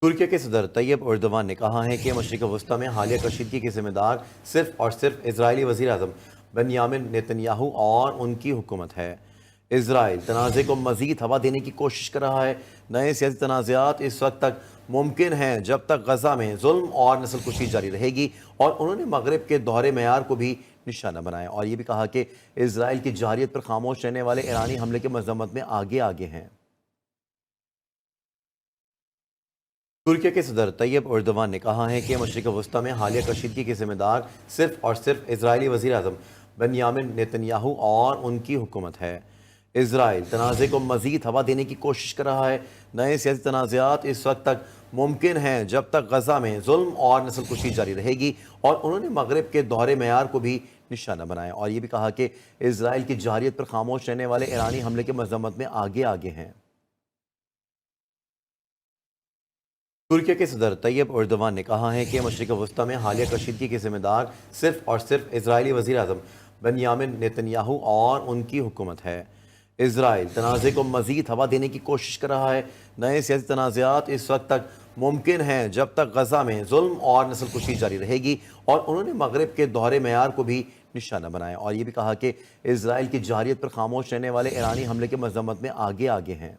ترکی کے صدر طیب اردوان نے کہا ہے کہ مشرق وسطی میں حالیہ کشیدگی کے ذمہ دار صرف اور صرف اسرائیلی وزیر اعظم بنیامن نیتن یاہو اور ان کی حکومت ہے۔ اسرائیل تنازع کو مزید ہوا دینے کی کوشش کر رہا ہے۔ نئے سیاسی تنازعات اس وقت تک ممکن ہیں جب تک غزہ میں ظلم اور نسل کشی جاری رہے گی، اور انہوں نے مغرب کے دوہرے معیار کو بھی نشانہ بنایا، اور یہ بھی کہا کہ اسرائیل کی جارحیت پر خاموش رہنے والے ایرانی حملے کی مذمت میں آگے آگے ہیں۔ ترکی کے صدر طیب اردوان نے کہا ہے کہ مشرق وسطی میں حالیہ کشیدگی کے ذمہ دار صرف اور صرف اسرائیلی وزیر اعظم بنیامن نیتن یاہو اور ان کی حکومت ہے۔ اسرائیل تنازع کو مزید ہوا دینے کی کوشش کر رہا ہے۔ نئے سیاسی تنازعات اس وقت تک ممکن ہیں جب تک غزہ میں ظلم اور نسل کشی جاری رہے گی، اور انہوں نے مغرب کے دوہرے معیار کو بھی نشانہ بنایا، اور یہ بھی کہا کہ اسرائیل کی جارحیت پر خاموش رہنے والے ایرانی حملے کی مذمت میں آگے آگے ہیں۔ ترکی کے صدر طیب اردوان نے کہا ہے کہ مشرق وسطی میں حالیہ کشیدگی کے ذمہ دار صرف اور صرف اسرائیلی وزیر اعظم بنیامن نیتن یاہو اور ان کی حکومت ہے۔ اسرائیل تنازع کو مزید ہوا دینے کی کوشش کر رہا ہے۔ نئے سیاسی تنازعات اس وقت تک ممکن ہیں جب تک غزہ میں ظلم اور نسل کشی جاری رہے گی، اور انہوں نے مغرب کے دوہرے معیار کو بھی نشانہ بنایا، اور یہ بھی کہا کہ اسرائیل کی جارحیت پر خاموش رہنے والے ایرانی حملے کی مذمت میں آگے آگے ہیں۔